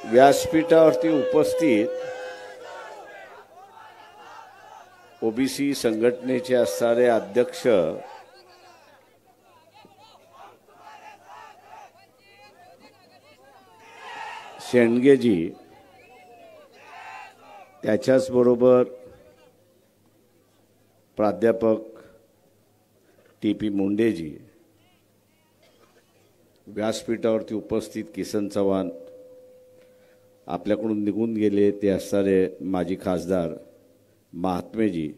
व्यासपीठावरती उपस्थित ओबीसी संघटनेचे असणारे अध्यक्ष शेंडगेजी, त्याच्याच बरोबर प्राध्यापक टी.पी. मुंडेजी, व्यासपीठावरती उपस्थित किसन चव्हाण, आपल्याकडून निघून गेले ते असणारे माजी खासदार महात्मेजी,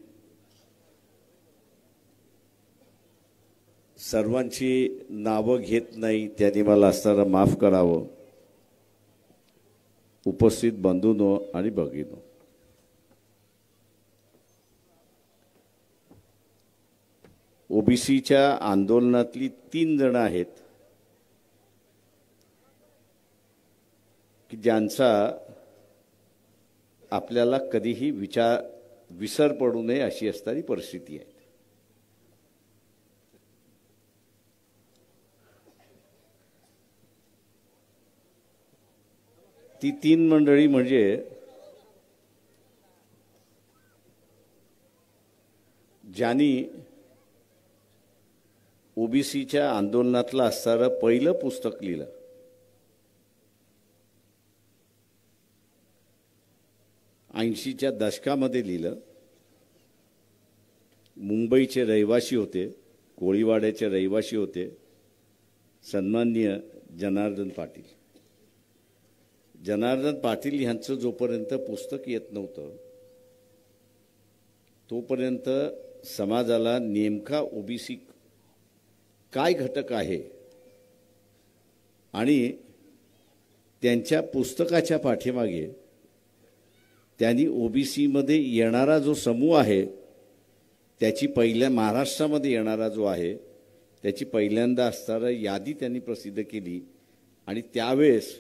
सर्वांची नावं घेत नाही, त्यांनी मला असणारा माफ करावं. उपस्थित बंधूंनो आणि भगिनींनो, ओबीसीच्या आंदोलनातली 3 जण आहेत की ज्यांचा आपल्याला कधीही विसर पडू नये अशी असणारी परिस्थिती आहे. ती 3 मंडळी म्हणजे ज्यांनी ओबीसीच्या आंदोलनातलं असणारं पहिलं पुस्तक लिहिलं. च्या दशकामध्ये लिहिलं. मुंबईचे रहिवासी होते, कोळीवाड्याचे रहिवासी होते, सन्माननीय जनार्दन पाटील. जनार्दन पाटील यांचं जोपर्यंत पुस्तक येत नव्हतं तोपर्यंत समाजाला नेमका ओबीसी काय घटक आहे आणि त्यांच्या पुस्तकाच्या पाठीमागे त्यांनी ओबीसी मध्ये येणारा जो समूह आहे त्याची पहिल्या महाराष्ट्रामध्ये येणारा जो आहे त्याची पहिल्यांदा असणारी यादी त्यांनी प्रसिद्ध केली आणि त्यावेळेस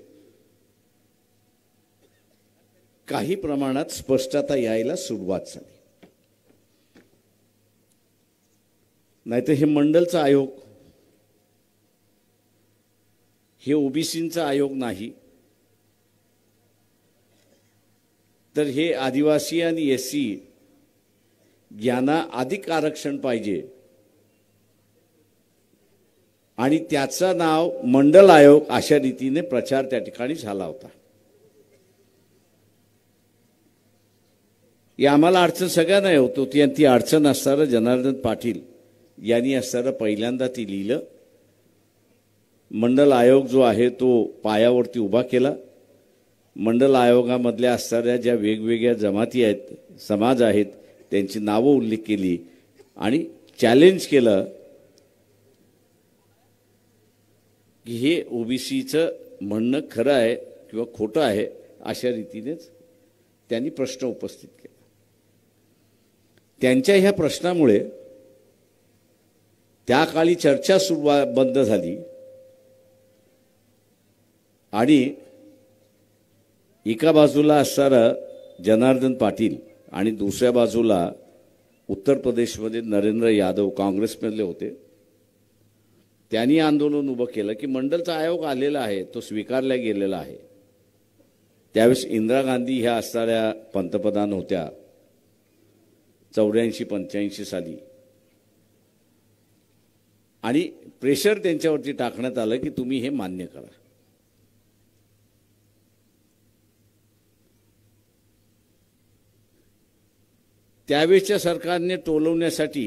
काही प्रमाणात स्पष्टता यायला सुरुवात झाली. नाहीतर हे मंडलचा आयोग, हे ओबीसींचा आयोग नाही, तर हे आदिवासी आणि एससी यांना अधिक आरक्षण पाहिजे आणि त्याचं नाव मंडल आयोग अशा रीतीने प्रचार त्या ठिकाणी झाला होता. या आम्हाला अडचण सगळ्यांना होत होती आणि ती अडचण असणारं जनार्दन पाटील यांनी असणारं पहिल्यांदा ती लिहिलं. मंडल आयोग जो आहे तो पायावरती उभा केला. मंडल आयोगामधल्या असणाऱ्या ज्या वेगवेगळ्या जमाती आहेत, समाज आहेत, त्यांची नावं उल्लेख केली आणि चॅलेंज केलं की हे ओबीसीचं म्हणणं खरं आहे किंवा खोटं आहे अशा रीतीनेच त्यांनी प्रश्न उपस्थित केला. त्यांच्या ह्या प्रश्नामुळे त्या काळी चर्चा बंद झाली आणि एका बाजूला असणारा जनार्दन पाटील आणि दुसऱ्या बाजूला उत्तर प्रदेशमध्ये नरेंद्र यादव काँग्रेसमधले होते. त्यांनी आंदोलन उभं केलं की मंडलचा आयोग आलेला आहे, तो स्वीकारला गेलेला आहे. त्यावेळेस इंदिरा गांधी ह्या असणाऱ्या पंतप्रधान होत्या 84-85 साली आणि प्रेशर त्यांच्यावरती टाकण्यात आलं की तुम्ही हे मान्य करा. त्यावेळेच्या सरकारने टोलवण्यासाठी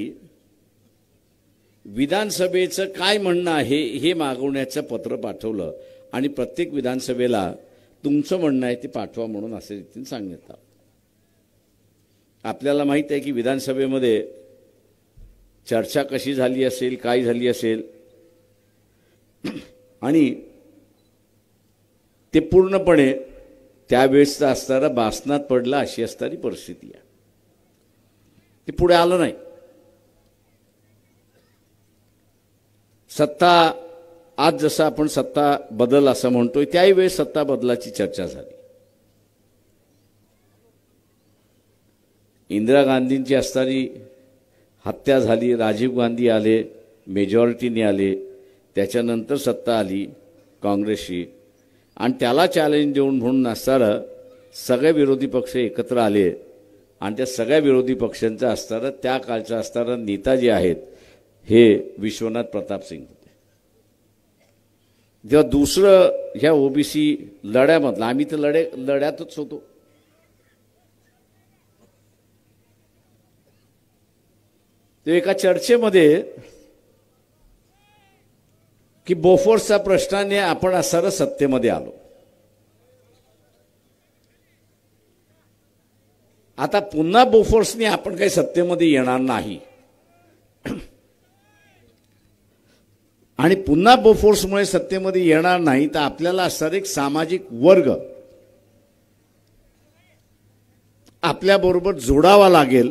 विधानसभेचं काय म्हणणं आहे हे मागवण्याचं पत्र पाठवलं आणि प्रत्येक विधानसभेला तुमचं म्हणणं आहे ते पाठवा म्हणून असे रीतीने सांगण्यात आलं. आपल्याला माहित आहे की विधानसभेमध्ये चर्चा कशी झाली असेल, काय झाली असेल आणि ते पूर्णपणे त्यावेळेसचा असणारा बासनात पडला अशी असणारी परिस्थिती आहे. ते पुढे आलं नाही. सत्ता आज जसं आपण सत्ता बदल असं म्हणतोय त्याही वेळेस सत्ता बदलाची चर्चा झाली. इंदिरा गांधींची असणारी हत्या झाली, राजीव गांधी आले, मेजॉरिटीने आले, त्याच्यानंतर सत्ता आली काँग्रेसची आणि त्याला चॅलेंज देऊन म्हणून असणारं सगळे विरोधी पक्ष एकत्र आले आणि त्या सगळ्या विरोधी पक्षांचं असणारं त्या काळचं असणारं नेता जे आहेत हे विश्वनाथ प्रताप सिंग होते. जेव्हा दुसरं ह्या ओबीसी लढ्यामधलं आम्ही तर लढ्यातच होतो. ते एका चर्चेमध्ये की बोफोर्सच्या प्रश्नाने आपण असणारं सत्तेमध्ये आलो. आता पुन्हा बोफोर्सने आपण काही सत्तेमध्ये येणार नाही आणि पुन्हा बोफोर्समुळे सत्तेमध्ये येणार नाही तर आपल्याला असणारा एक सामाजिक वर्ग आपल्याबरोबर जोडावा लागेल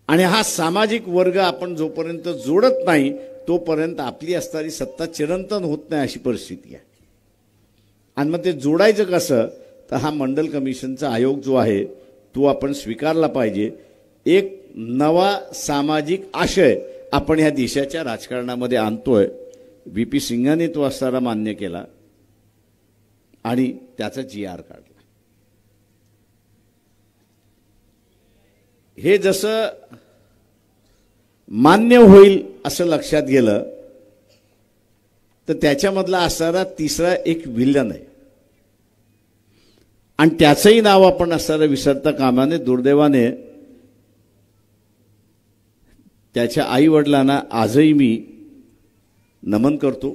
आणि हा सामाजिक वर्ग आपण जोपर्यंत जोडत नाही तोपर्यंत आपली असणारी सत्ता चिरंतन होत नाही अशी परिस्थिती आहे. आणि मग ते जोडायचं कसं तर हा मंडल कमिशनचा आयोग जो आहे तो आपण स्वीकारला पाहिजे. एक नवा सामाजिक आशय आपण ह्या देशाच्या राजकारणामध्ये आणतोय. व्ही.पी. सिंगाने तो असणारा मान्य केला आणि त्याचा GR काढला. हे जसं मान्य होईल असं लक्षात गेलं तर त्याच्यामधला असणारा तिसरा एक विलन आहे आणि त्याचंही नाव आपण असणारा विसरता कामा नये. दुर्दैवाने त्याच्या आई वडिलांना आजही मी नमन करतो.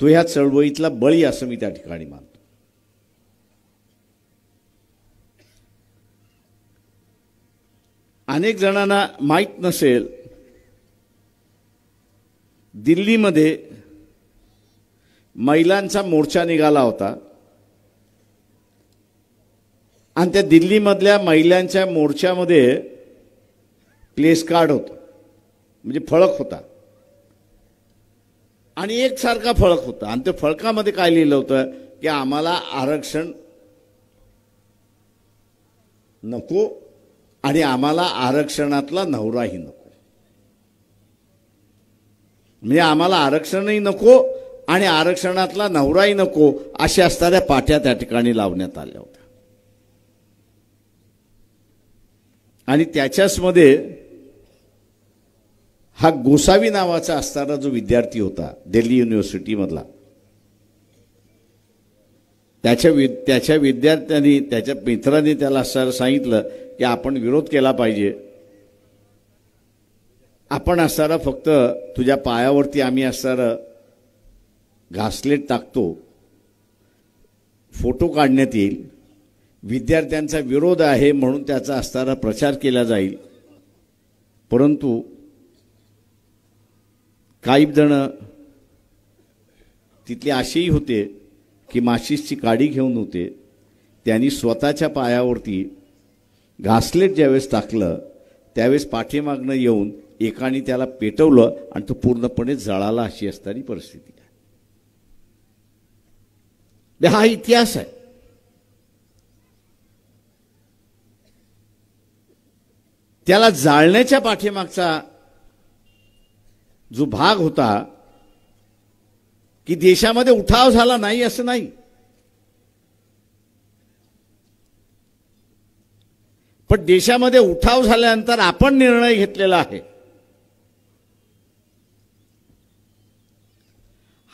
तो ह्या चळवळीतला बळी असं मी त्या ठिकाणी मानतो. अनेक जणांना माहीत नसेल दिल्लीमध्ये महिलांचा मोर्चा निघाला होता आणि त्या दिल्लीमधल्या महिलांच्या मोर्चामध्ये प्लेस कार्ड होतं म्हणजे फळक होता आणि एकसारखा फळक होता आणि त्या फळकामध्ये काय लिहिलं होतं की आम्हाला आरक्षण नको आणि आम्हाला आरक्षणातला नवराही नको. म्हणजे आम्हाला आरक्षणही नको आणि आरक्षणातला नवराही नको अशा असणाऱ्या पाट्या त्या ठिकाणी लावण्यात आल्या होत्या. आणि त्याच्याच मध्ये हा गोसावी नावाचा असणारा जो विद्यार्थी होता दिल्ली युनिव्हर्सिटीमधला त्याच्या विद्यार्थ्यांनी त्याच्या मित्रांनी त्याला असं सांगितलं की आपण विरोध केला पाहिजे. आपण असणारा फक्त तुझ्या पायावरती आम्ही असणारं घासलेट टाकतो, फोटो काढण्यात येईल, विद्यार्थ्यांचा विरोध आहे म्हणून त्याचा असणारा प्रचार केला जाईल. परंतु काही जण तिथले असेही होते की माचिसची काडी घेऊन होते. त्यांनी स्वतःच्या पायावरती घासलेट ज्यावेळेस टाकलं त्यावेळेस पाठीमागनं येऊन एकाने त्याला पेटवलं आणि तो पूर्णपणे जळाला अशी असणारी परिस्थिती आहे. हा इतिहास आहे. त्याला जाळण्याच्या पाठीमागचा जो भाग होता की देशामध्ये उठाव झाला नाही असं नाही, पण देशामध्ये उठाव झाल्यानंतर आपण निर्णय घेतलेला आहे.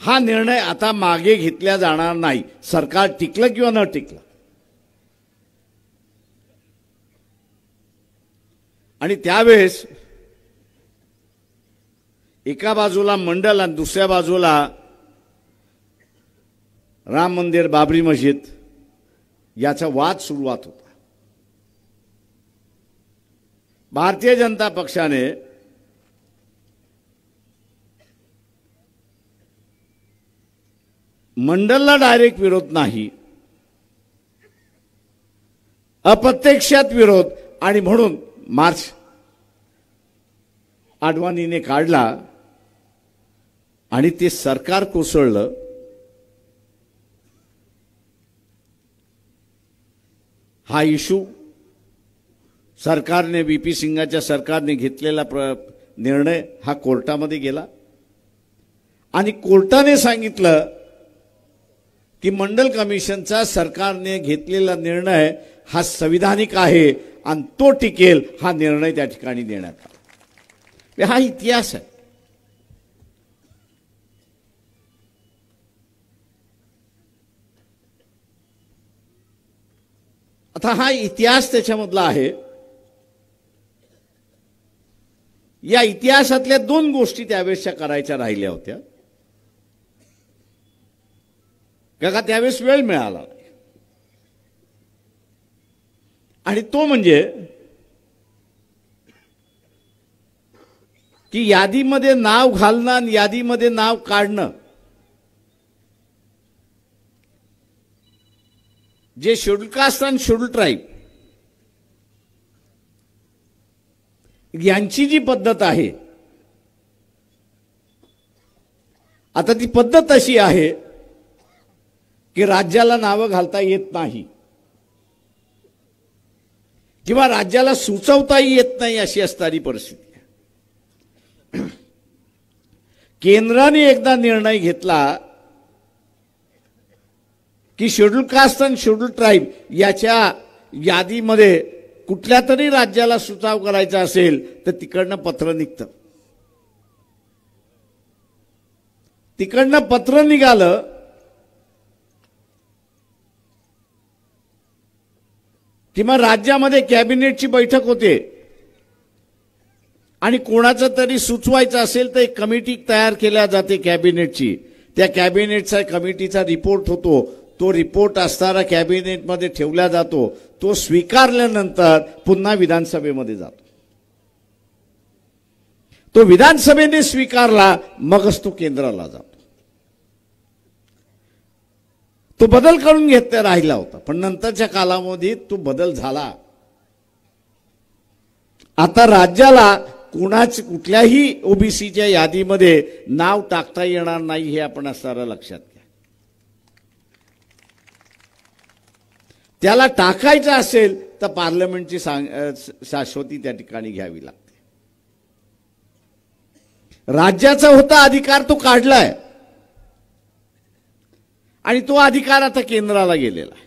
हा निर्णय आता मागे घेतला जाणार नाही, सरकार टिकलं किंवा न टिकलं. आणि त्यावेळेस एका बाजूला मंडल आणि दुसऱ्या बाजूला राम मंदिर, बाबरी मस्जिद याचा वाद सुरुवात होता. भारतीय जनता पक्षाने मंडलला डायरेक्ट विरोध नाही, अप्रत्यक्षात विरोध आणि म्हणून मार्च आडवाणीने काढला आणि ते सरकार कोसळलं. हा इशू सरकारने व्ही.पी. सिंगाच्या सरकारने घेतलेला निर्णय हा कोर्टामध्ये गेला आणि कोर्टाने सांगितलं की मंडल कमिशनचा सरकारने घेतलेला निर्णय हा संविधानिक आहे आणि तो टिकेल, हा निर्णय त्या ठिकाणी देण्यात आला. हा इतिहास आहे. आता हा इतिहास त्याच्यामधला आहे. या इतिहासातल्या दोन गोष्टी त्यावेळेसच्या करायच्या राहिल्या होत्या, का त्यावेळेस वेळ मिळाला. आणि तो म्हणजे की यादीमध्ये नाव घालणं आणि यादीमध्ये नाव काढणं, जे शेड्यूल कास्ट आणि शेड्यूल ट्राईब यांची जी पद्धत आहे, आता ती पद्धत अशी आहे की राज्याला नावं घालता येत नाही किंवा राज्याला सुचवताही येत नाही, अशी असणारी परिस्थिती आहे. केंद्राने एकदा निर्णय घेतला की शेड्यूल कास्ट आणि शेड्यूल ट्राईब याच्या यादीमध्ये कुठल्या तरी राज्याला सुचाव करायचा असेल तर तिकडनं पत्र निघतं. तिकडनं पत्र निघालं की मग राज्यामध्ये कॅबिनेटची बैठक होते आणि कोणाचं तरी सुचवायचं असेल तर एक कमिटी तयार केल्या जाते कॅबिनेटची. त्या कॅबिनेटचा कमिटीचा रिपोर्ट होतो. तो रिपोर्ट असणारा कॅबिनेटमध्ये ठेवला जातो. तो स्वीकारल्यानंतर पुन्हा विधानसभेमध्ये जातो. तो विधानसभेने स्वीकारला मगच तो केंद्राला जातो. तो बदल करून घेतला राहिला होता, पण नंतरच्या कालावधीत तो बदल झाला. आता राज्याला कुठल्याही ओबीसीच्या यादीमध्ये नाव टाकता येणार नाही, हे आपण असणारा लक्षात घ्या. त्याला टाकायचं असेल तर पार्लमेंटची शाश्वती त्या ठिकाणी घ्यावी लागते. राज्याचा होता अधिकार तो काढलाय आणि तो अधिकार आता केंद्राला गेलेला आहे.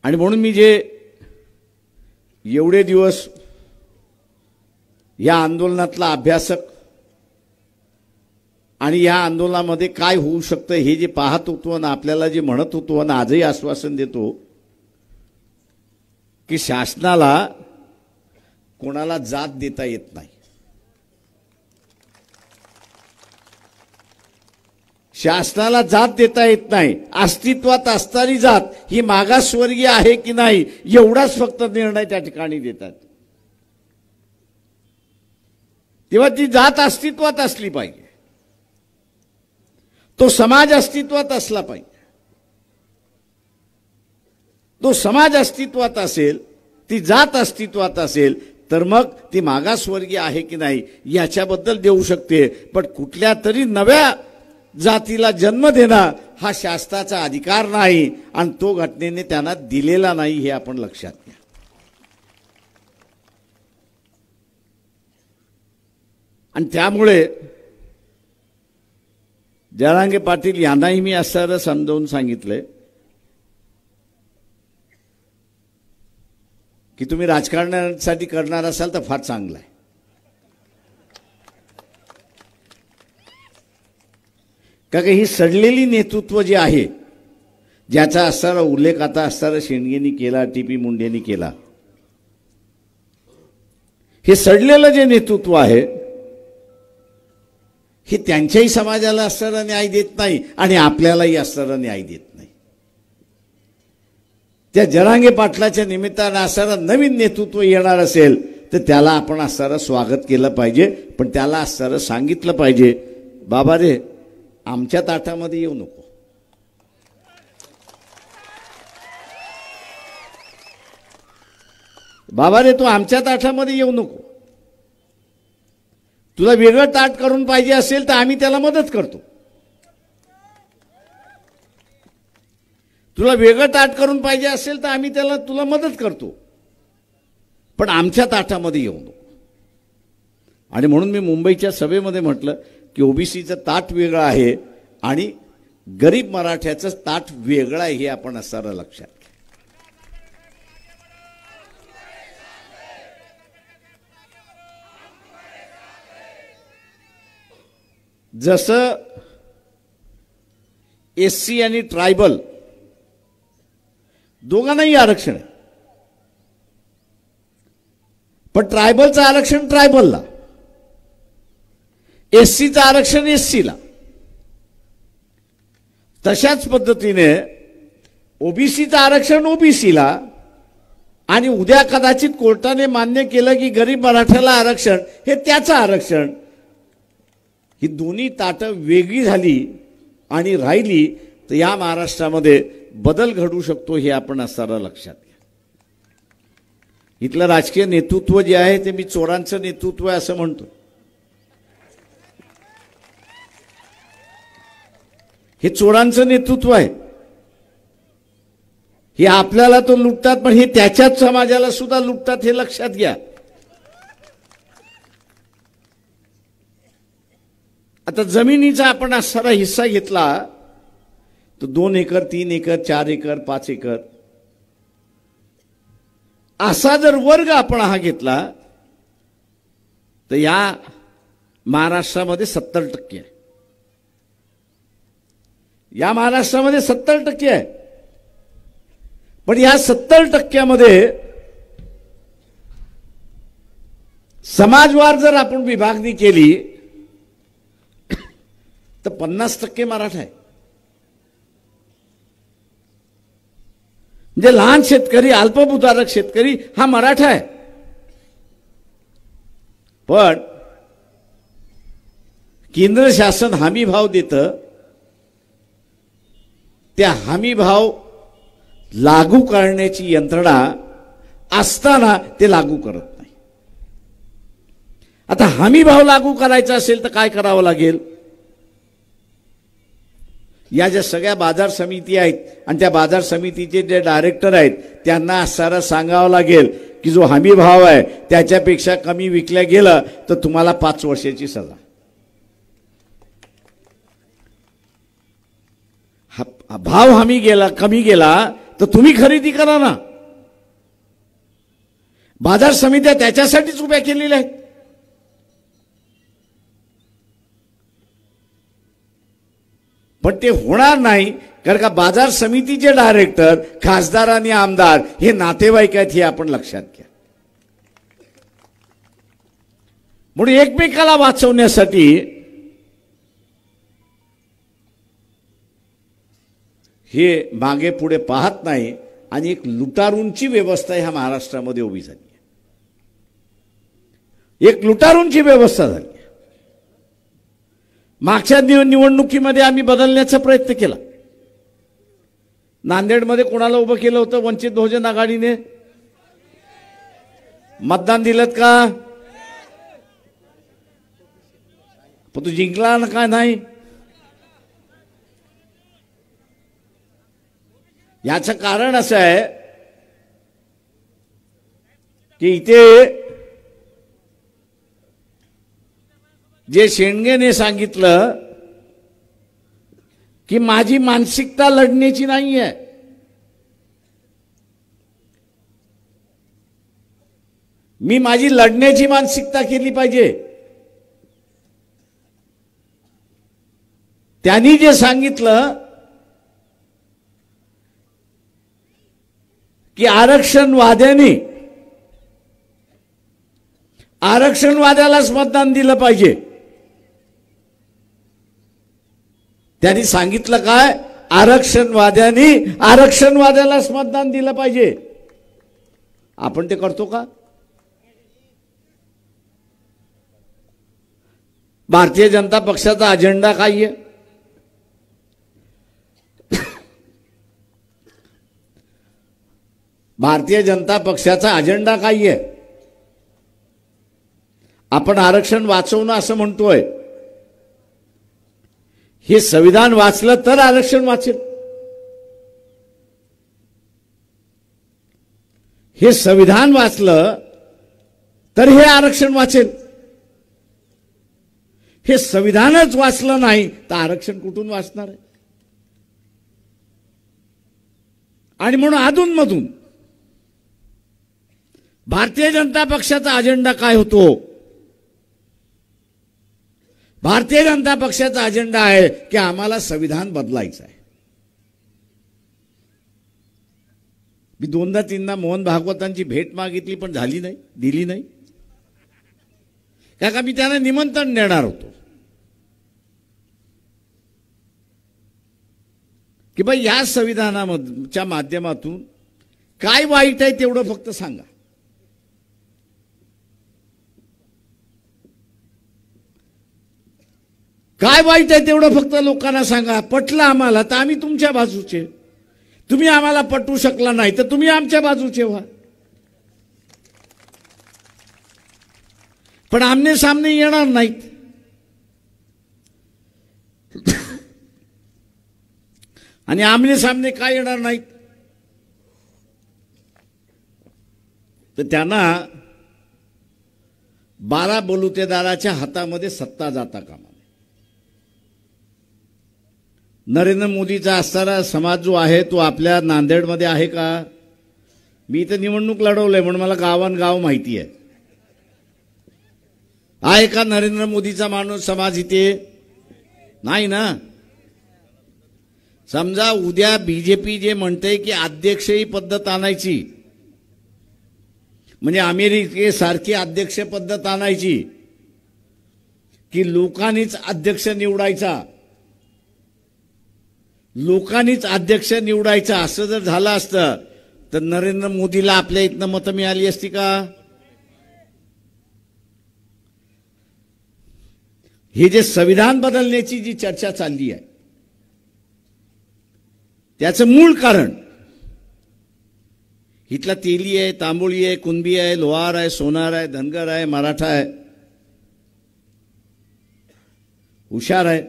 आणि म्हणून मी जे एवढे दिवस या आंदोलनातला अभ्यासक आणि या आंदोलनामध्ये काय होऊ शकतं हे जे पाहत होतो आणि आपल्याला जे म्हणत होतो आणि आजही आश्वासन देतो की शासनाला कोणाला जात देता येत नाही. शासनाला जात देता येत नाही. अस्तित्वात असणारी जात ही मागासवर्गीय आहे की नाही एवढाच फक्त निर्णय त्या ठिकाणी देतात. तेव्हा ती जात अस्तित्वात असली पाहिजे, तो समाज अस्तित्वात असला पाहिजे. तो समाज अस्तित्वात असेल, ती जात अस्तित्वात असेल तर मग ती मागासवर्गीय आहे की नाही याच्याबद्दल देऊ शकते. पण कुठल्या तरी नव्या जातीला जन्म देणं हा शासनाचा अधिकार नाही आणि तो घटनेने त्यांना दिलेला नाही, हे आपण लक्षात घ्या. आणि त्यामुळे जरांगे पाटील यांनाही मी असं समजावून सांगितलंय की तुम्ही राजकारणासाठी करणार असाल तर फार चांगलं आहे. कारण ही सडलेली नेतृत्व जे आहे, ज्याचा असणारा उल्लेख आता असणारा शेंडगेंनी केला, टीपी मुंडेंनी केला, हे सडलेलं जे नेतृत्व आहे हे त्यांच्याही समाजाला असणारा न्याय देत नाही आणि आपल्यालाही असणारा न्याय देत नाही. त्या जरांगे पाटलाच्या निमित्तानं असणारं नवीन नेतृत्व येणार असेल तर त्याला आपण असणारं स्वागत केलं पाहिजे. पण त्याला असणारं सांगितलं पाहिजे, बाबा रे आमच्या ताटामध्ये येऊ नको. बाबा रे तू आमच्या ताटामध्ये येऊ नको. तुला वेगळं ताट करून पाहिजे असेल तर आम्ही त्याला मदत करतो. तुला वेगळं ताट करून पाहिजे असेल तर आम्ही तुला मदत करतो, पण आमच्या ताटामध्ये येऊ नको. आणि म्हणून मी मुंबईच्या सभेमध्ये म्हटलं की ओबीसीचं ताट वेगळं आहे आणि गरीब मराठ्याचं ताट वेगळं आहे हे आपण असणारं लक्षात घ्या. जसं एससी आणि ट्रायबल दोघांनाही आरक्षण आहे, पण ट्रायबलचं आरक्षण ट्रायबलला, एससीचं आरक्षण एससीला. तशाच पद्धतीने ओबीसीचं आरक्षण ओबीसीला आणि उद्या कदाचित कोर्टाने मान्य केलं की गरीब मराठ्याला आरक्षण हे त्याचं आरक्षण. ही दोन्ही ताटं वेगळी झाली आणि राहिली तर या महाराष्ट्रामध्ये बदल घडू शकतो हे आपण असताना लक्षात घ्या. इथलं राजकीय नेतृत्व जे आहे ते मी चोरांचं नेतृत्व आहे असं म्हणतो. हे चोरांचं नेतृत्व आहे. हे आपल्याला तो लुटतात पण हे त्याच्याच समाजाला सुद्धा लुटतात हे लक्षात घ्या. आता जमिनीचा आपण असा हिस्सा घेतला तर 2 एकर 3 एकर 4 एकर 5 एकर असा जर वर्ग आपण हा घेतला तर या महाराष्ट्रामध्ये 70% आहे. या महाराष्ट्रामध्ये 70% आहे. पण या 70% समाजवार जर आपण विभागणी केली तर 50% मराठा आहे. म्हणजे लहान शेतकरी अल्पभूधारक शेतकरी हा मराठा आहे. पण केंद्र शासन हमी भाव देतं, त्या हमी भाव लागू करण्याची यंत्रणा असताना ते लागू करत नाही. आता हमी भाव लागू करायचा असेल तर काय करावं लागेल? या ज्या सगळ्या बाजार समिती आहेत आणि त्या बाजार समितीचे जे डायरेक्टर आहेत त्यांना सारं सांगावं लागेल की जो हमी भाव आहे त्याच्यापेक्षा कमी विकल्या गेलं तर तुम्हाला 5 वर्षाची सजा. भाव हमी गेला कमी गेला तर तुम्ही खरेदी करा ना. बाजार समित्या त्याच्यासाठीच उभ्या केलेल्या आहेत. पण ते होणार नाही कारण का बाजार समितीचे डायरेक्टर खासदार आणि आमदार हे नातेवाईक आहेत हे आपण लक्षात घ्या. म्हणून एकमेकाला वाचवण्यासाठी हे मागे पुढे पाहत नाही आणि एक लुटारूंची व्यवस्था ह्या महाराष्ट्रामध्ये उभी झाली आहे. एक लुटारूंची व्यवस्था झाली. मागच्या निवडणुकीमध्ये आम्ही बदलण्याचा प्रयत्न केला. नांदेडमध्ये कोणाला उभं केलं होतं? वंचित बहुजन आघाडीने. मतदान दिलं का? पण तू जिंकला ना काय नाही? याचं कारण असं आहे की इथे जे शेंडगेने सांगितलं की माझी मानसिकता लढण्याची नाही आहे. मी माझी लढण्याची मानसिकता केली पाहिजे. त्यांनी जे सांगितलं की आरक्षणवाद्यालाच मतदान दिलं पाहिजे. त्यांनी सांगितलं काय? आरक्षणवाद्यालाच मतदान दिलं पाहिजे. आपण ते करतो का? भारतीय जनता पक्षाचा अजेंडा काय आहे? भारतीय जनता पक्षाचा अजेंडा काय आहे? आपण आरक्षण वाचवणं असं म्हणतोय. हे संविधान वाचलं तर आरक्षण वाचेल. हे संविधान वाचलं तर हे आरक्षण वाचेल. हे संविधानच वाचलं नाही तर आरक्षण कुठून वाचणार आहे? आणि म्हणून अधूनमधून भारतीय जनता पक्षाचा अजेंडा काय होतो? भारतीय जनता पक्षाचा अजेंडा आहे की आम्हाला संविधान बदलायचं आहे. मी दोनदा तीनदा मोहन भागवतांची भेट मागितली पण झाली नाही, दिली नाही. का मी त्यांना निमंत्रण देणार होतो की बाई या संविधानाच्या माध्यमातून काय वाईट आहे तेवढं फक्त सांगा. काय वाईट आहे तेवढं फक्त लोकांना सांगा. पटलं आम्हाला तर आम्ही तुमच्या बाजूचे, तुम्ही आम्हाला पटवू शकला नाही तर तुम्ही आमच्या बाजूचे व्हा. पण आमने सामने येणार नाहीत. आणि आमने सामने काय येणार नाहीत तर त्यांना 12 बलुतेदाराच्या हातामध्ये सत्ता जाता कामा नये. नरेंद्र मोदीचा असणारा समाज जो आहे तो आपल्या नांदेडमध्ये आहे का? मी तर निवडणूक लढवलंय म्हणून मला गावांगाव माहिती आहे का नरेंद्र मोदीचा माणूस समाज इथे? नाही ना. समजा उद्या बीजेपी जे म्हणते की अध्यक्षही पद्धत आणायची, म्हणजे अमेरिकेसारखी अध्यक्ष पद्धत आणायची की लोकांनीच अध्यक्ष निवडायचा, लोकांनीच अध्यक्ष निवडायचा, असं जर झालं असतं तर नरेंद्र मोदीला आपल्या इथनं मतं मिळाली असती का? हे जे संविधान बदलण्याची जी चर्चा चालली आहे त्याचं मूळ कारण इथला तेली आहे, तांबोळी आहे, कुणबी आहे, लोहार आहे, सोनार आहे, धनगर आहे, मराठा आहे, हुशार आहे,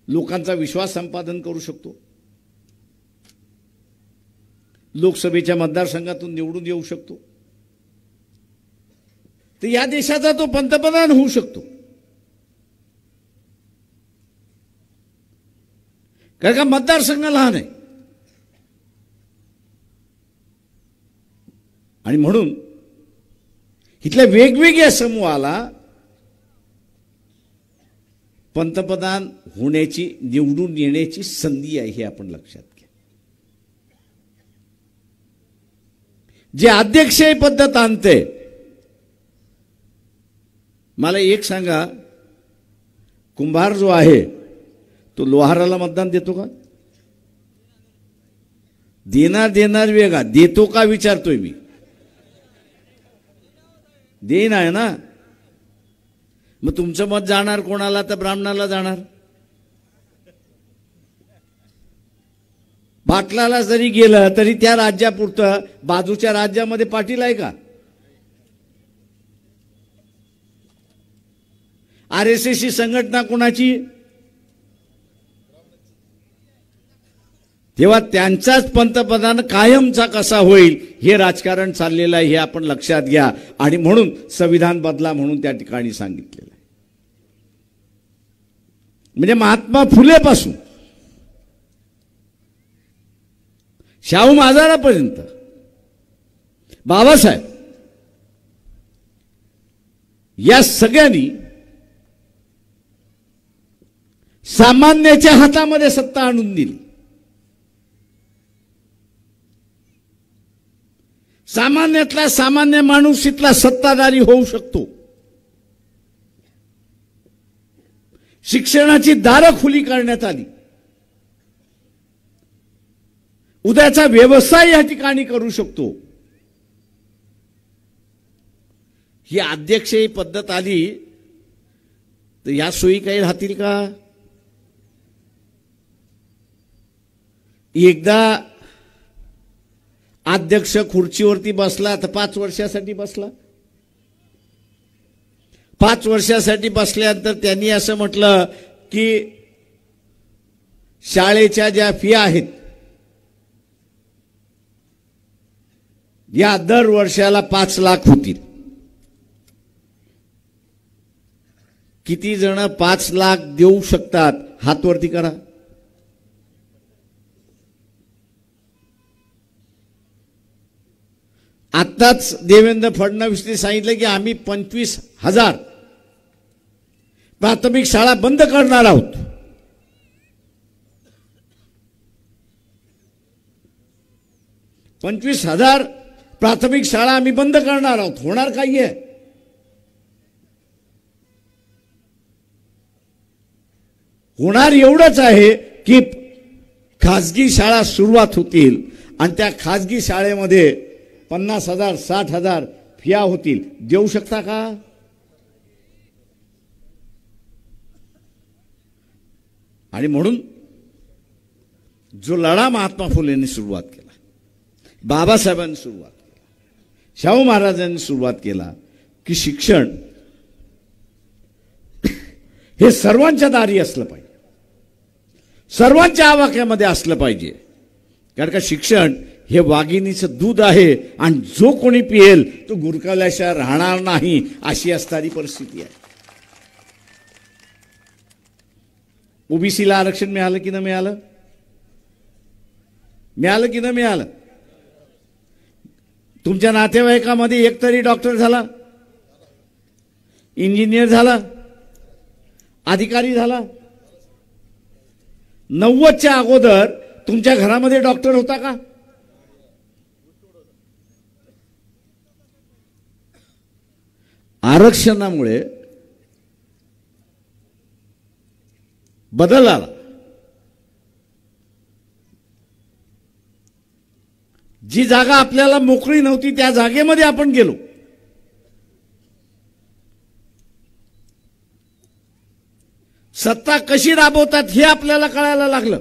लोकांचा विश्वास संपादन करू शकतो, लोकसभेच्या मतदारसंघातून निवडून येऊ शकतो, तर या देशाचा तो पंतप्रधान होऊ शकतो. कारण का मतदारसंघ लहान आहे. आणि म्हणून इथल्या वेगवेगळ्या समूहाला पंतप्रधान होण्याची, निवडून येण्याची संधी आहे हे आपण लक्षात घ्या. जे अध्यक्षीय पद्धत आणते, मला एक सांगा, कुंभार जो आहे तो लोहाराला मतदान देतो का? देणार वेगळा, देतो का विचारतोय मी. देईन आहे ना. मग तुमचं मत जाणार कोणाला? तर ब्राह्मणाला जाणार. पाटलाला जरी गेलं तरी त्या राज्यापुरतं, बाजूच्या राज्यामध्ये पाटील आहे का? RSS ही संघटना कोणाची? तेव्हा त्यांचाच पंतप्रधान कायमचा कसा होईल हे राजकारण चाललेलं आहे, हे आपण लक्षात घ्या. आणि म्हणून संविधान बदला म्हणून त्या ठिकाणी सांगितलेलं आहे. म्हणजे महात्मा फुलेपासून शाहू महाराजांपर्यंत बाबासाहेब या सगळ्यांनी सामान्याच्या हातामध्ये सत्ता आणून दिली. सामान्यातला सामान्य माणूस इथला सत्ताधारी होऊ शकतो. शिक्षणाची दारं खुली करण्यात आली. उद्याचा व्यवसाय या ठिकाणी करू शकतो. ही अध्यक्षीय पद्धत आली तर या सोयी काही राहतील का? एकदा अध्यक्ष खुर्चीवरती बसला तर 5 वर्षासाठी बसला. 5 वर्षासाठी बसल्यानंतर त्यांनी असं म्हटलं की शाळेच्या ज्या फी आहेत या दर वर्षाला 5 लाख होतील. किती जण 5 लाख देऊ शकतात? हात वरती करा. आत्ताच देवेंद्र फडणवीसने सांगितलं की आम्ही 25,000 प्राथमिक शाळा बंद करणार आहोत. $25,000 प्राथमिक शाळा आम्ही बंद करणार आहोत. होणार काही आहे? होणार एवढंच आहे की खासगी शाळा सुरुवात होतील आणि त्या खासगी शाळेमध्ये 50,000 60,000 फिया होतील. देऊ शकता का? आणि म्हणून जो लढा महात्मा फुलेंनी सुरुवात केला, बाबासाहेबांनी सुरुवात केला, शाहू महाराजांनी सुरुवात केला की शिक्षण हे सर्वांच्या दारी असलं पाहिजे, सर्वांच्या आवाक्यामध्ये असलं पाहिजे. कारण का शिक्षण हे वाघिणीचं दूध आहे आणि जो कोणी पिएल तो गुरकावल्याशिवाय राहणार नाही, अशी असणारी परिस्थिती आहे. ओबीसीला आरक्षण मिळालं की न मिळालं? मिळालं की न मिळालं? तुमच्या नातेवाईकामध्ये एक तरी डॉक्टर झाला, इंजिनियर झाला, अधिकारी झाला? 90च्या अगोदर तुमच्या घरामध्ये डॉक्टर होता का? आरक्षणामुळे बदल आला. जी जागा आपल्याला मोकळी नव्हती त्या जागेमध्ये आपण गेलो. सत्ता कशी राबवतात हे आपल्याला कळायला लागलं.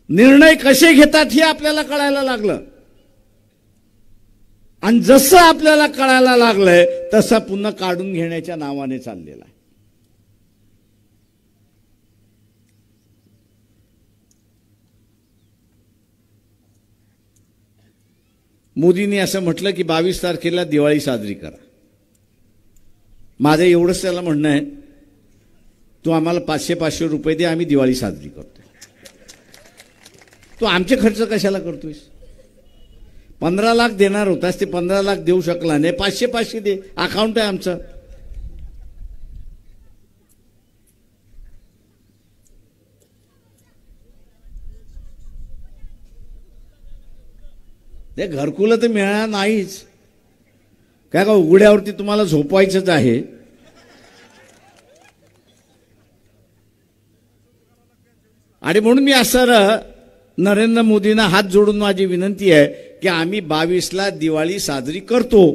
निर्णय कसे घेतात हे आपल्याला कळायला लागलं. आणि जसं आपल्याला कळायला लागलंय तसं पुन्हा काढून घेण्याच्या नावाने चाललेला आहे. मोदींनी असं म्हटलं की 22 तारखेला दिवाळी साजरी करा. माझं एवढंच त्याला म्हणणं आहे, तू आम्हाला 500-500 रुपये दे, आम्ही दिवाळी साजरी करतो. तू आमचे खर्च कशाला करतोयस? 15 लाख देणार होतास, ते 15 लाख देऊ शकला नाही, 500-500 दे, अकाउंट आहे आमचं. ते घरकुलं तर मिळणार नाहीच. काय का उघड्यावरती तुम्हाला झोपवायचंच आहे. आणि म्हणून मी असं नरेंद्र मोदींना हात जोडून माझी विनंती आहे की आम्ही 22ला दिवाळी साजरी करतो,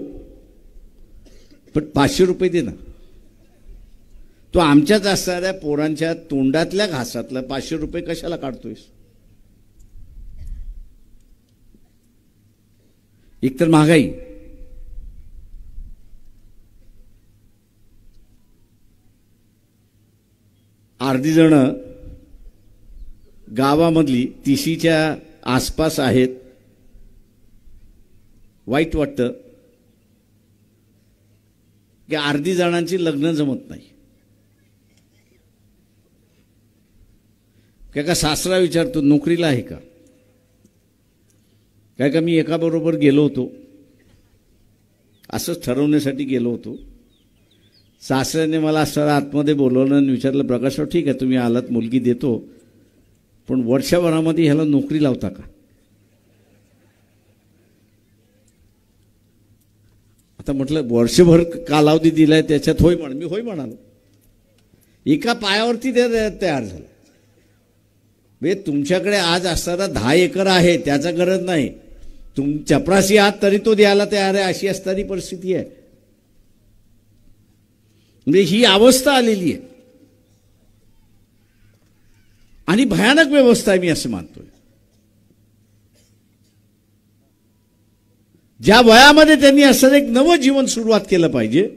पण 500 रुपये दे ना. तो आमच्याच असणाऱ्या पोरांच्या तोंडातल्या घासातलं 500 रुपये कशाला काढतोयस? एकतर महागाई, अर्धी जण गावामधली 30च्या आसपास आहेत. वाईट वाटतं की अर्धी जणांची लग्न जमत नाही. काय का सासरा विचारतो नोकरीला आहे का? काय का मी एका बरोबर गेलो होतो, असंच ठरवण्यासाठी गेलो होतो. सासऱ्याने मला असं आतमध्ये बोलवलं आणि विचारलं, प्रकाशराव ठीक आहे तुम्ही आलात, मुलगी देतो, पण वर्षभरामध्ये ह्याला नोकरी लावता का? आता म्हटलं वर्षभर कालावधी दिलाय त्याच्यात होय म्हण. मी होय म्हणालो. एका पायावरती ते तयार झालं. म्हणजे तुमच्याकडे आज असताना 10 एकर आहे, त्याचा गरज नाही, तुम चपरासी आहात तरी तो द्यायला तयार आहे, अशी असणारी परिस्थिती आहे. म्हणजे ही अवस्था आलेली आहे आणि भयानक व्यवस्था आहे, मी असं मानतोय. ज्या वयामध्ये त्यांनी असं एक नवं जीवन सुरुवात केलं पाहिजे,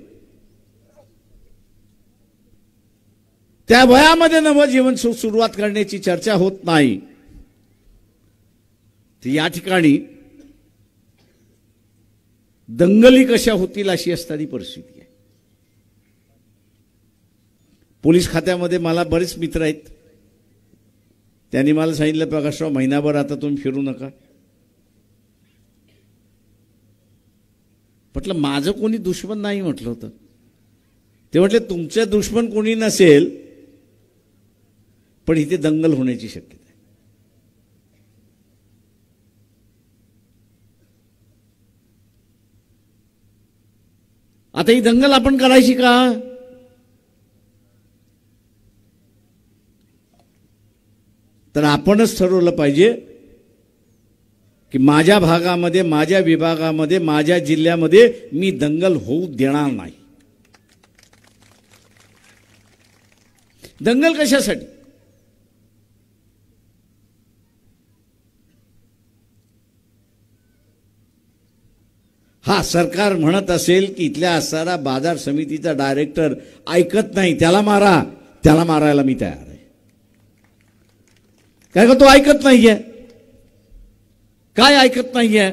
त्या वयामध्ये नवं जीवन सुरुवात करण्याची चर्चा होत नाही. तर या ठिकाणी दंगली कशा होतील अशी असणारी परिस्थिती आहे. पोलीस खात्यामध्ये मला बरेच मित्र आहेत. त्यांनी मला सांगितलं, प्रकाशराव महिनाभर आता तुम्ही फिरू नका. म्हटलं माझं कोणी दुश्मन नाही म्हटलं होतं. ते म्हटले तुमचं दुश्मन कोणी नसेल, पण इथे दंगल होण्याची शक्यता आहे. आता ही दंगल आपण करायची का? तर आपणच ठरवलं पाहिजे की माझ्या भागामध्ये, माझ्या विभागामध्ये, माझ्या जिल्ह्यामध्ये मी दंगल होऊ देणार नाही. दंगल कशासाठी? हा, सरकार म्हणत असेल की इथल्या असणारा बाजार समितीचा डायरेक्टर ऐकत नाही, त्याला मारा. त्याला मारायला मी तयार आहे. काय का तो ऐकत नाहीये? काय ऐकत नाहीये?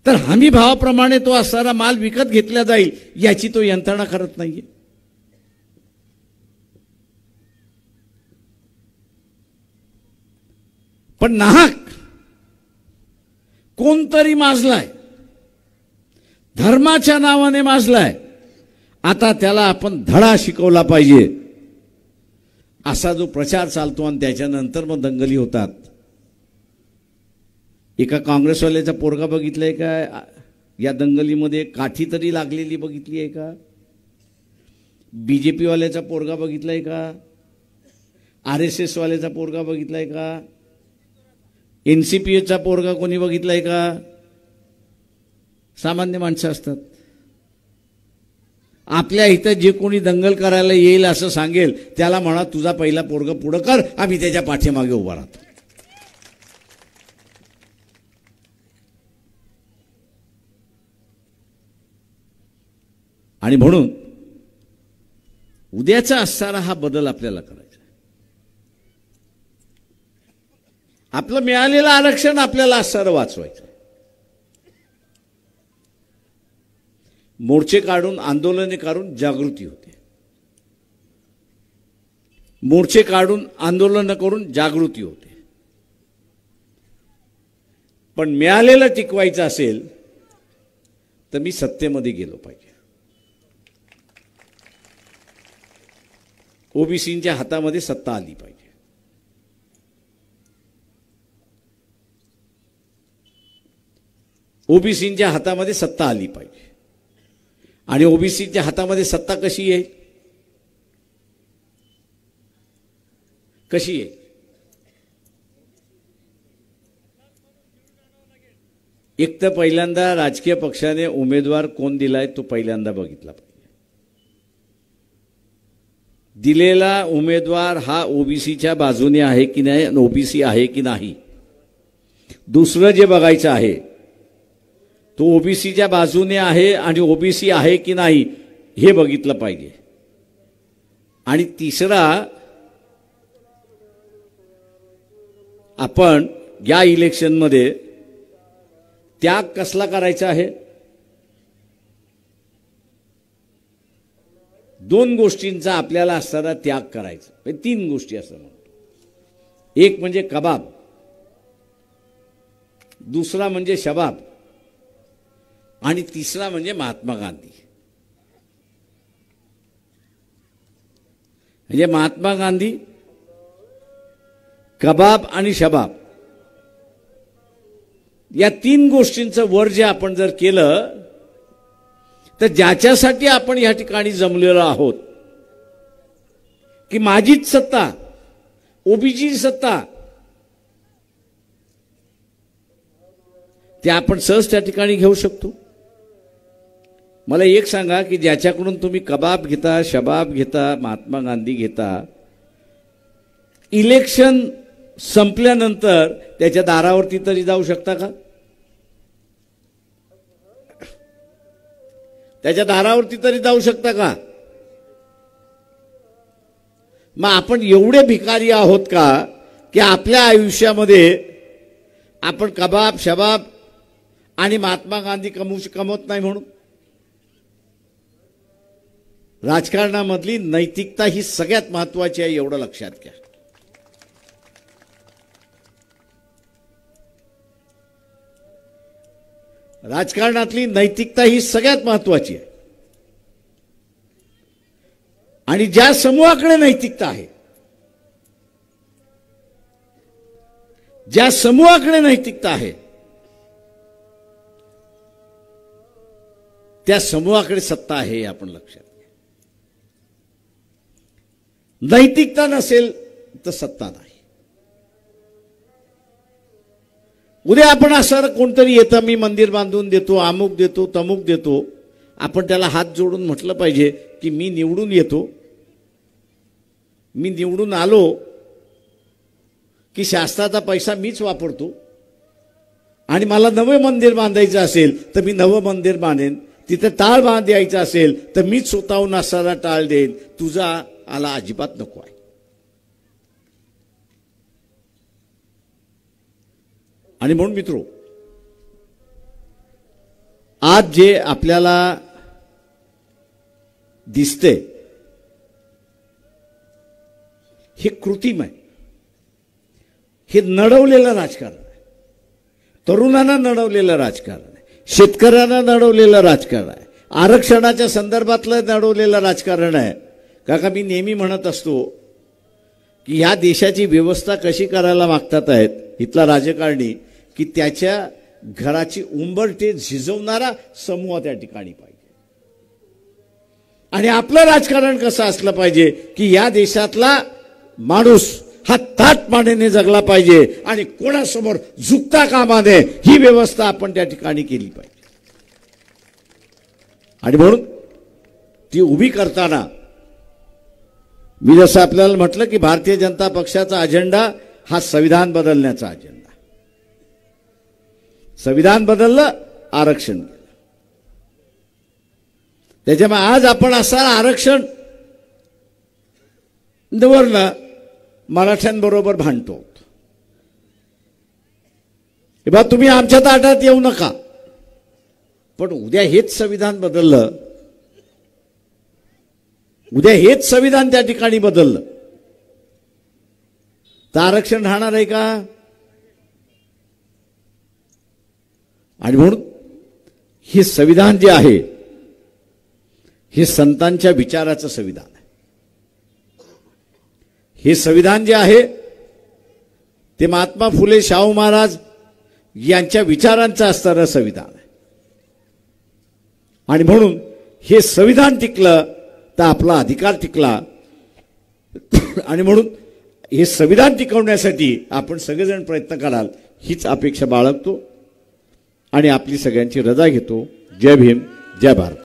तर हमी भावाप्रमाणे तो असणारा माल विकत घेतला जाईल याची तो यंत्रणा करत नाहीये. पण नाहक कोणतरी माजलाय, धर्माच्या नावाने माजलाय. आता त्याला आपण धडा शिकवला पाहिजे. असा जो प्रचार चालतो आणि त्याच्यानंतर मग दंगली होतात. एका काँग्रेसवाल्याचा पोरगा बघितलाय का या दंगलीमध्ये? काठी तरी लागलेली बघितली आहे का? बीजेपी वाल्याचा पोरगा बघितलाय का? RSS वाल्याचा पोरगा बघितलाय का? NCPचा पोरगा कोणी बघितलाय का? सामान्य माणसं असतात. आपल्या इथं जे कोणी दंगल करायला येईल असं सांगेल त्याला म्हणा तुझा पहिला पोरगा पुढं कर, आम्ही त्याच्या पाठीमागे उभा राहतो. आणि म्हणून उद्याचा असणारा हा बदल आपल्याला करायचा. आपलं मिळालेलं आरक्षण आपल्याला असणारं वाचवायचं. मोर्चे काढून, आंदोलने काढून जागृती होते. मोर्चे काढून, आंदोलन करून जागृती होते. पण मिळालेलं टिकवायचं असेल तर मी सत्तेमध्ये गेलो पाहिजे. ओबीसींच्या हातामध्ये सत्ता आली पाहिजे. ओबीसींच्या हातामध्ये सत्ता आली पाहिजे. आणि ओबीसीच्या हातामध्ये सत्ता कशी येईल? कशी येईल? एक तर पहिल्यांदा राजकीय पक्षाने उमेदवार कोण दिलाय तो पहिल्यांदा बघितला पाहिजे. दिलेला उमेदवार हा ओबीसीच्या बाजूने आहे की नाही, ओबीसी आहे की नाही. दुसरं जे बघायचं आहे तो ओबीसीच्या बाजूने आहे आणि ओबीसी आहे की नाही हे बघितलं पाहिजे. आणि तिसरा, आपण या इलेक्शनमध्ये त्याग कसला करायचा आहे? दोन गोष्टींचा आपल्याला असणारा त्याग करायचा. 3 गोष्टी असं म्हणतो. एक म्हणजे कबाब, दुसरा म्हणजे शबाब आणि तिसरा म्हणजे महात्मा गांधी. म्हणजे महात्मा गांधी, कबाब आणि शबाब या 3 गोष्टींचं वर जे आपण जर केलं तर ज्याच्यासाठी आपण या ठिकाणी जमलेलो आहोत की माझीच सत्ता, ओबीसीची सत्ता, ते आपण सहज त्या ठिकाणी घेऊ शकतो. मला एक सांगा की ज्याच्याकडून तुम्ही कबाब घेता, शबाब घेता, महात्मा गांधी घेता, इलेक्शन संपल्यानंतर त्याच्या दारावरती तरी जाऊ शकता का? त्याच्या दारावरती तरी जाऊ शकता का? मग आपण एवढे भिकारी आहोत का की आपल्या आयुष्यामध्ये आपण कबाब, शबाब आणि महात्मा गांधी कमवत नाही म्हणून? राजकारणामधली नैतिकता ही सगळ्यात महत्त्वाची आहे, एवढं लक्षात घ्या. राजकारणातली नैतिकता ही सगळ्यात महत्त्वाची आहे. आणि ज्या समूहाकडे नैतिकता आहे, ज्या समूहाकडे नैतिकता आहे, त्या समूहाकडे सत्ता आहे, हे आपण लक्षात घ्या. नैतिकता नसेल तर सत्ता नाही. उद्या आपण असं कोणतरी येतं, मी मंदिर बांधून देतो, अमुक देतो, तमुक देतो, आपण त्याला हात जोडून म्हटलं पाहिजे की मी निवडून येतो, मी निवडून आलो की शासनाचा पैसा मीच वापरतो आणि मला नवं मंदिर बांधायचं असेल तर मी नवं मंदिर बांधेन, तिथे टाळ बांधायचं असेल तर मीच स्वतःहून असणारा टाळ देईन, तुझा आला अजिबात नको आहे. आणि म्हणून मित्रो, आज जे आपल्याला दिसते हे कृत्रिम आहे, हे नडवलेलं राजकारण आहे, तरुणांना नडवलेलं राजकारण आहे, शेतकऱ्यांना नडवलेलं राजकारण आहे, आरक्षणाच्या संदर्भातलं नडवलेलं राजकारण आहे. काका, मी नेहमी म्हणत असतो की ह्या देशाची व्यवस्था कशी करायला मागतात आहेत इथला राजकारणी, की त्याच्या घराची उंबरठे झिजवणारा समूह त्या ठिकाणी पाहिजे. आणि आपलं राजकारण कसं असलं पाहिजे की या देशातला माणूस हा ताटमानेने जगला पाहिजे आणि कोणासमोर झुकता कामा नये, ही व्यवस्था आपण त्या ठिकाणी केली पाहिजे. आणि म्हणून ती उभी करताना मी जसं आपल्याला म्हटलं की भारतीय जनता पक्षाचा अजेंडा हा संविधान बदलण्याचा अजेंडा. संविधान बदललं, आरक्षण केलं. त्याच्यामुळे आज आपण असं आरक्षण वरनं मराठ्यांबरोबर भांडतो. हे बा, तुम्ही आमच्या ताटात येऊ नका. पण उद्या हेच संविधान बदललं, उद्या हेच संविधान त्या ठिकाणी बदललं तर आरक्षण राहणार आहे का? आणि म्हणून हे संविधान जे आहे हे संतांच्या विचाराचं संविधान आहे. हे संविधान जे आहे ते महात्मा फुले शाहू महाराज यांच्या विचारांचं असणारं संविधान आहे. आणि म्हणून हे संविधान टिकलं तर आपला अधिकार टिकला. आणि म्हणून हे संविधान टिकवण्यासाठी आपण सगळेजण प्रयत्न कराल हीच अपेक्षा बाळगतो आणि आपली सगळ्यांची रजा घेतो. जय भीम, जय भारत.